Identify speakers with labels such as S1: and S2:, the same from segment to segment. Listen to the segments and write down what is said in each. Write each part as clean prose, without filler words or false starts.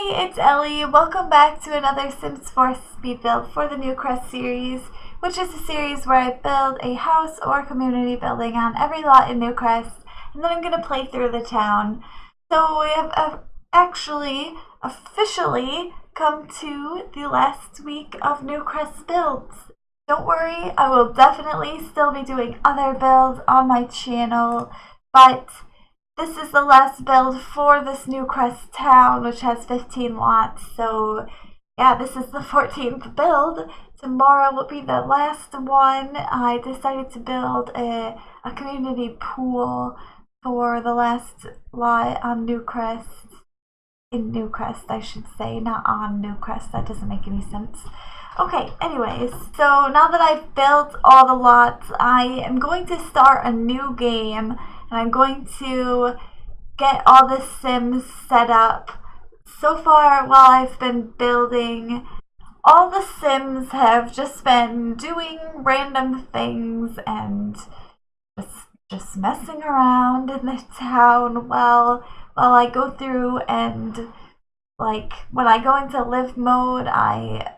S1: Hey, it's Ellie. Welcome back to another Sims 4 speed build for the Newcrest series, which is a series where I build a house or community building on every lot in Newcrest, and then I'm going to play through the town. So we have actually officially come to the last week of Newcrest builds. Don't worry, I will definitely still be doing other builds on my channel, but this is the last build for this Newcrest town, which has 15 lots. So yeah, this is the 14th build. Tomorrow will be the last one. I decided to build a community pool for the last lot on Newcrest. In Newcrest, I should say, not on Newcrest. That doesn't make any sense. Okay, anyways, so now that I've built all the lots, I am going to start a new game, and I'm going to get all the Sims set up. So far, while I've been building, all the Sims have just been doing random things and just messing around in the town while I go through and, like, when I go into live mode, I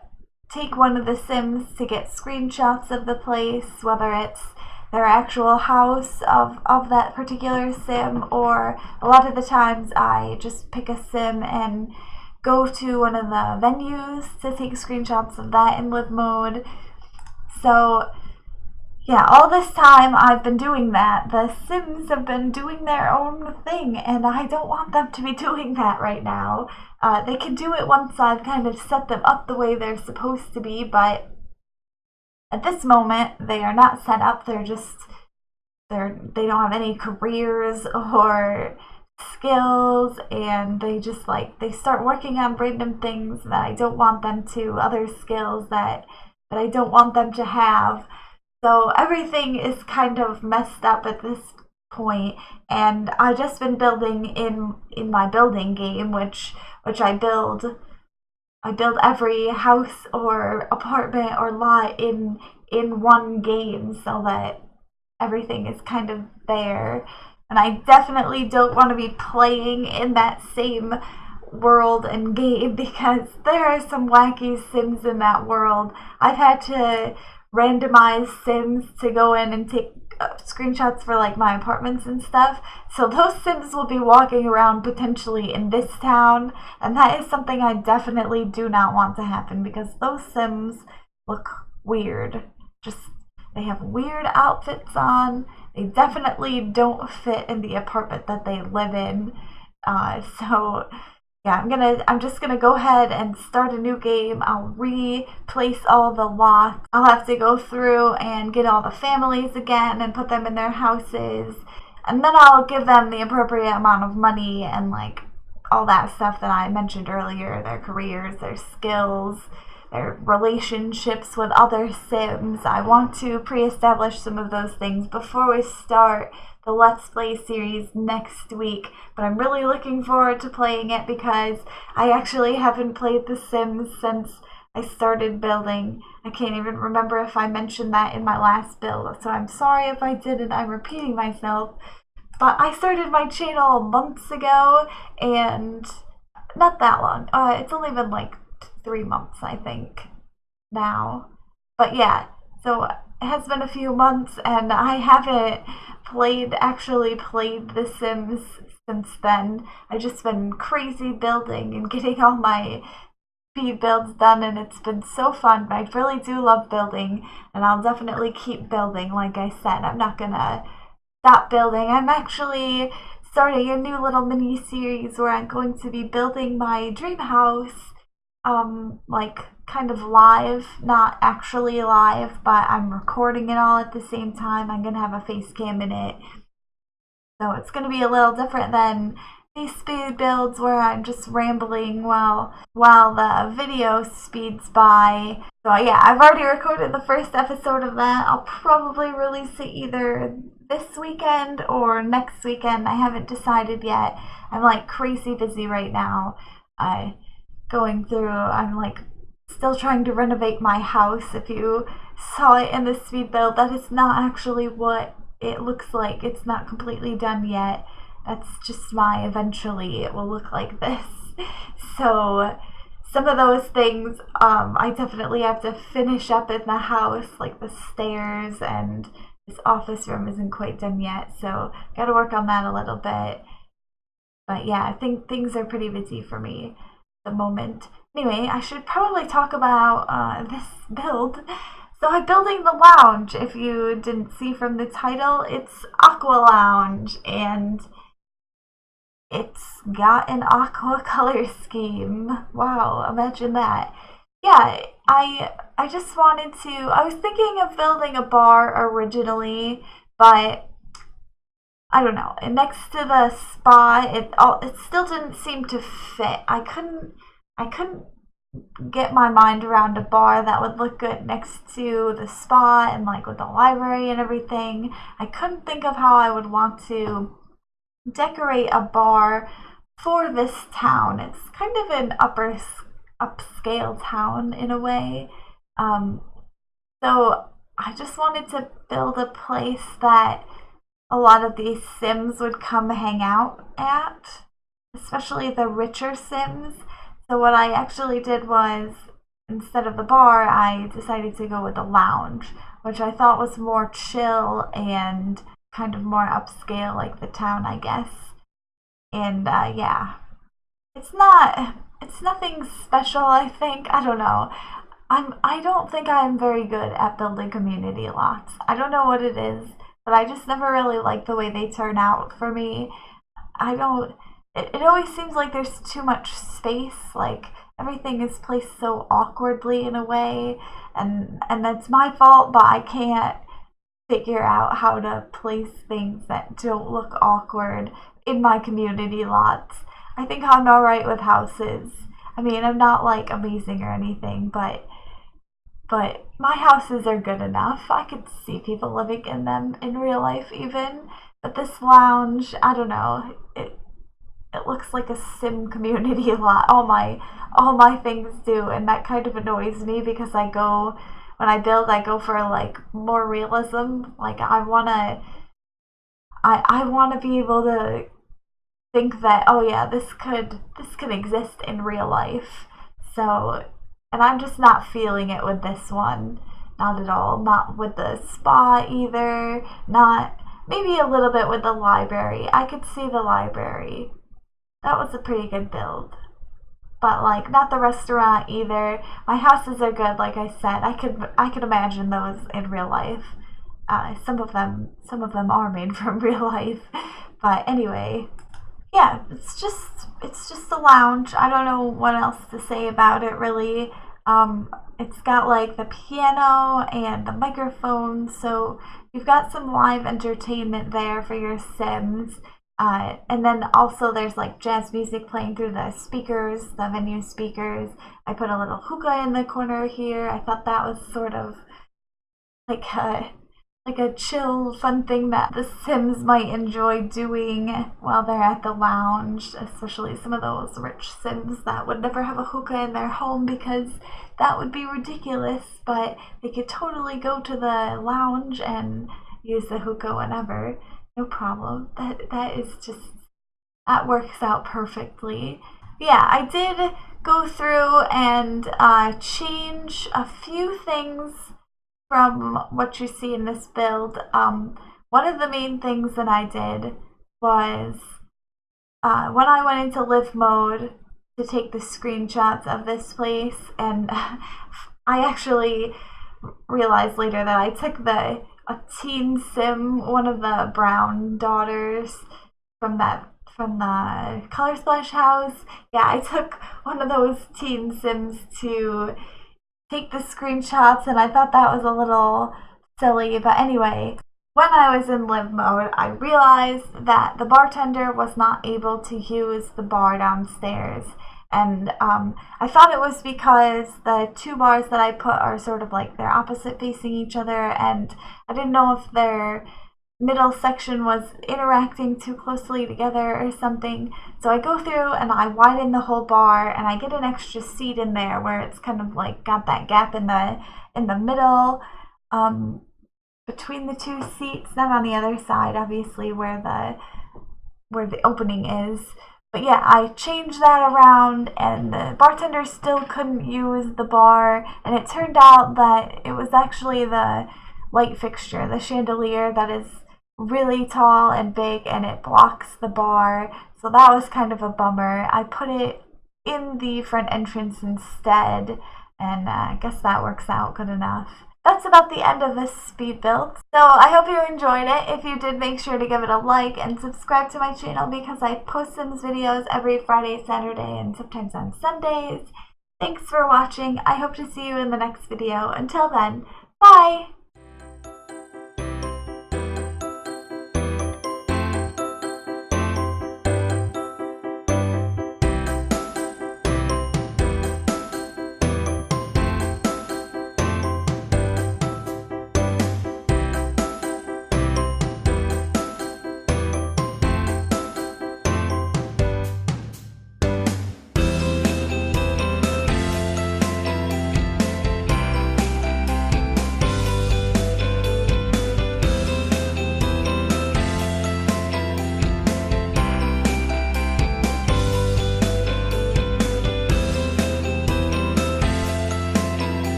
S1: take one of the Sims to get screenshots of the place, whether it's their actual house of that particular Sim, or a lot of the times I just pick a Sim and go to one of the venues to take screenshots of that in live mode. So yeah, all this time I've been doing that. The Sims have been doing their own thing, and I don't want them to be doing that right now. They can do it once I've kind of set them up the way they're supposed to be, but at this moment they are not set up. They don't have any careers or skills, and they start working on random things that I don't want them to, other skills that I don't want them to have. So everything is kind of messed up at this point, and I've just been building in my building game, which I build every house or apartment or lot in one game so that everything is kind of there. And I definitely don't want to be playing in that same world and game because there are some wacky Sims in that world. I've had to randomize Sims to go in and take screenshots for like my apartments and stuff, so those Sims will be walking around potentially in this town, and that is something I definitely do not want to happen because those Sims look weird. They have weird outfits on. They definitely don't fit in the apartment that they live in. So yeah, I'm just gonna go ahead and start a new game. I'll replace all the lots. I'll have to go through and get all the families again and put them in their houses. And then I'll give them the appropriate amount of money and like all that stuff that I mentioned earlier, their careers, their skills, their relationships with other Sims. I want to pre-establish some of those things before we start the Let's Play series next week, but I'm really looking forward to playing it because I actually haven't played The Sims since I started building. I can't even remember if I mentioned that in my last build, so I'm sorry if I didn't. I'm repeating myself, but I started my channel months ago, and not that long. It's only been like 3 months, I think, now. But yeah, so it has been a few months, and I haven't actually played The Sims since then. I've just been crazy building and getting all my speed builds done, and it's been so fun. I really do love building, and I'll definitely keep building. Like I said, I'm not gonna stop building. I'm actually starting a new little mini series where I'm going to be building my dream house, like kind of live, not actually live, but I'm recording it all at the same time. I'm gonna have a face cam in it, so it's gonna be a little different than these speed builds where I'm just rambling while the video speeds by. So yeah, I've already recorded the first episode of that. I'll probably release it either this weekend or next weekend. I haven't decided yet. I'm like crazy busy right now. I'm like still trying to renovate my house. If you saw it in the speed build, that is not actually what it looks like. It's not completely done yet. That's just eventually it will look like this. So some of those things I definitely have to finish up in the house, like the stairs, and this office room isn't quite done yet, so gotta work on that a little bit. But yeah, I think things are pretty busy for me at the moment. Anyway, I should probably talk about this build. So I'm building the lounge. If you didn't see from the title, it's Aqua Lounge, and it's got an aqua color scheme. Wow, imagine that. Yeah, I just wanted to. I was thinking of building a bar originally, but I don't know. Next to the spa, it still didn't seem to fit. I couldn't get my mind around a bar that would look good next to the spa and like with the library and everything. I couldn't think of how I would want to decorate a bar for this town. It's kind of an upscale town in a way. So I just wanted to build a place that a lot of these Sims would come hang out at, especially the richer Sims. So what I actually did was, instead of the bar, I decided to go with the lounge, which I thought was more chill and kind of more upscale, like the town, I guess. And yeah, it's nothing special, I think. I don't know. I don't think I'm very good at building community lots. I don't know what it is, but I just never really like the way they turn out for me. I don't it always seems like there's too much space, like everything is placed so awkwardly in a way, and that's my fault, but I can't figure out how to place things that don't look awkward in my community lots. I think I'm alright with houses. I mean, I'm not like amazing or anything, but my houses are good enough. I could see people living in them in real life even. But this lounge, I don't know. It looks like a sim community a lot. All my things do, and that kind of annoys me because when I build, I go for like more realism. Like I wanna be able to think that, oh yeah, this could exist in real life. So, and I'm just not feeling it with this one. Not at all. Not with the spa either. Not maybe a little bit with the library. I could see the library. That was a pretty good build. But like not the restaurant either. My houses are good, like I said. I could imagine those in real life. Some of them are made from real life. But anyway, yeah, it's just a lounge. I don't know what else to say about it really. It's got like the piano and the microphone, so you've got some live entertainment there for your Sims. And then also there's like jazz music playing through the speakers, the venue speakers. I put a little hookah in the corner here. I thought that was sort of like a chill, fun thing that the Sims might enjoy doing while they're at the lounge, especially some of those rich Sims that would never have a hookah in their home because that would be ridiculous, but they could totally go to the lounge and use the hookah whenever. No problem. That works out perfectly. Yeah, I did go through and change a few things from what you see in this build. One of the main things that I did was when I went into live mode to take the screenshots of this place, and I actually realized later that I took a teen sim, one of the brown daughters from the Color Splash house. Yeah, I took one of those teen sims to take the screenshots, and I thought that was a little silly. But anyway, when I was in live mode, I realized that the bartender was not able to use the bar downstairs. And I thought it was because the two bars that I put are sort of like they're opposite facing each other, and I didn't know if their middle section was interacting too closely together or something. So I go through and I widen the whole bar, and I get an extra seat in there where it's kind of like got that gap in the middle between the two seats, not on the other side obviously where the opening is, But yeah, I changed that around and the bartender still couldn't use the bar, and it turned out that it was actually the light fixture, the chandelier, that is really tall and big and it blocks the bar. So that was kind of a bummer. I put it in the front entrance instead, and I guess that works out good enough. That's about the end of this speed build. So I hope you enjoyed it. If you did, make sure to give it a like and subscribe to my channel because I post Sims videos every Friday, Saturday, and sometimes on Sundays. Thanks for watching. I hope to see you in the next video. Until then, bye!